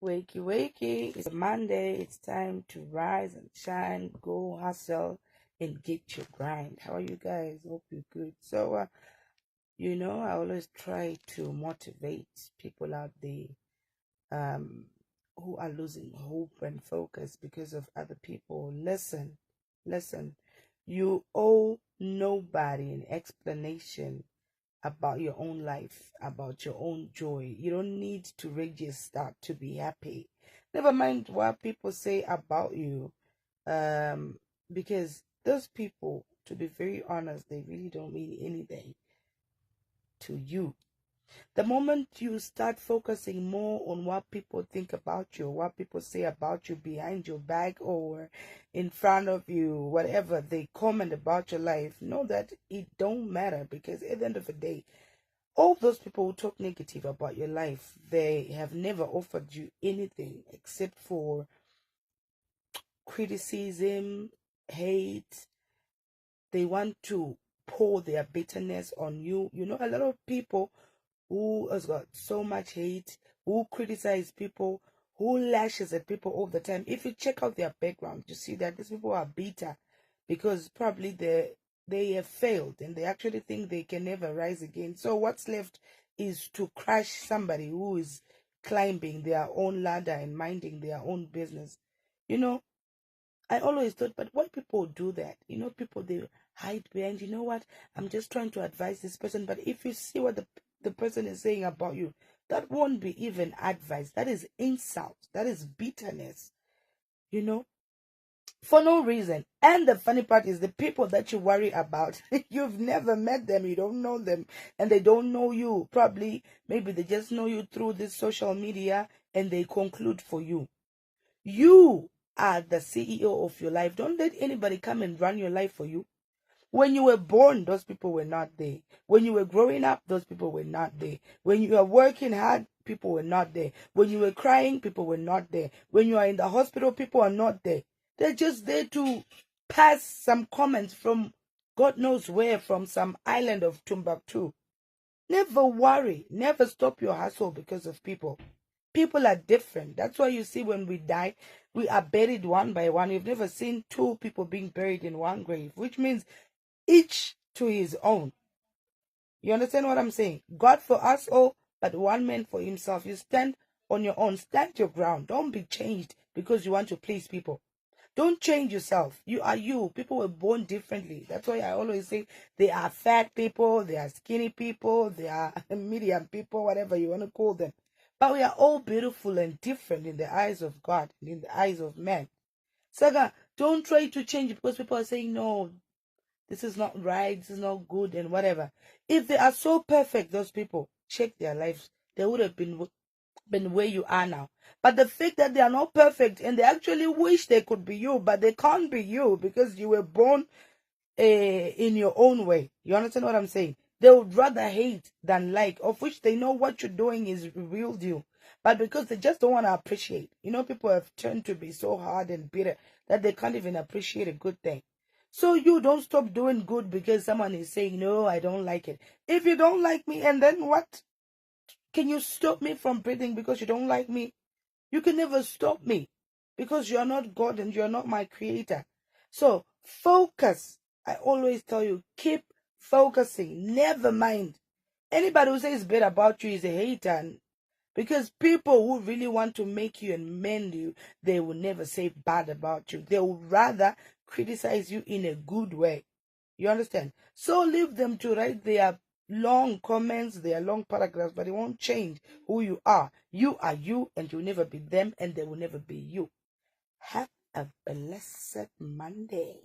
Wakey, wakey. It's a Monday. It's time to rise and shine, go hustle, and get your grind. How are you guys? Hope you're good. I always try to motivate people out there um, who are losing hope and focus because of other people. Listen. You owe nobody an explanation about your own life, about your own joy. You don't need to register to be happy. Never mind what people say about you, um, because those people, to be very honest, they really don't mean anything to you. The moment you start focusing more on what people think about you, what people say about you behind your back or in front of you, whatever they comment about your life, know that it don't matter, because at the end of the day, all those people who talk negative about your life, they have never offered you anything except for criticism, hate. They want to pour their bitterness on you. You know, a lot of people who has got so much hate, who criticize people, who lashes at people all the time. If you check out their background, you see that these people are bitter because probably they have failed and they actually think they can never rise again. So what's left is to crush somebody who is climbing their own ladder and minding their own business. You know, I always thought, but why people do that? You know, people, they hide behind, you know what, I'm just trying to advise this person. But if you see what the person is saying about you, that won't be even advice. That is insult. That is bitterness, you know, for no reason. And the funny part is the people that you worry about, you've never met them, you don't know them, and they don't know you. Probably, maybe they just know you through this social media and they conclude for you. You are the CEO of your life. Don't let anybody come and run your life for you. When you were born, those people were not there. When you were growing up, those people were not there. When you were working hard, people were not there. When you were crying, people were not there. When you are in the hospital, people are not there. They're just there to pass some comments from God knows where, from some island of Timbuktu. Never worry. Never stop your hustle because of people. People are different. That's why you see when we die, we are buried one by one. You've never seen two people being buried in one grave, which means each to his own. You understand what I'm saying? God for us all, but one man for himself. You stand on your own. Stand your ground. Don't be changed because you want to please people. Don't change yourself. You are you. People were born differently. That's why I always say they are fat people, they are skinny people, they are medium people, whatever you want to call them. But we are all beautiful and different in the eyes of God and in the eyes of men. Second, don't try to change because people are saying, no, this is not right, this is not good, and whatever. If they are so perfect, those people, check their lives. They would have been where you are now. But the fact that they are not perfect and they actually wish they could be you, but they can't be you because you were born in your own way. You understand what I'm saying? They would rather hate than like, of which they know what you're doing is revealed you. But because they just don't want to appreciate. You know, people have turned to be so hard and bitter that they can't even appreciate a good thing. So you don't stop doing good because someone is saying, no, I don't like it. If you don't like me, and then what? Can you stop me from breathing because you don't like me? You can never stop me because you're not God and you're not my creator. So focus. I always tell you, keep focusing. Never mind. Anybody who says bad about you is a hater. Because people who really want to make you and mend you, they will never say bad about you. They will rather criticize you in a good way. You understand? So leave them to write their long comments, their long paragraphs, but it won't change who you are. You are you, and you'll never be them, and they will never be you. Have a blessed Monday.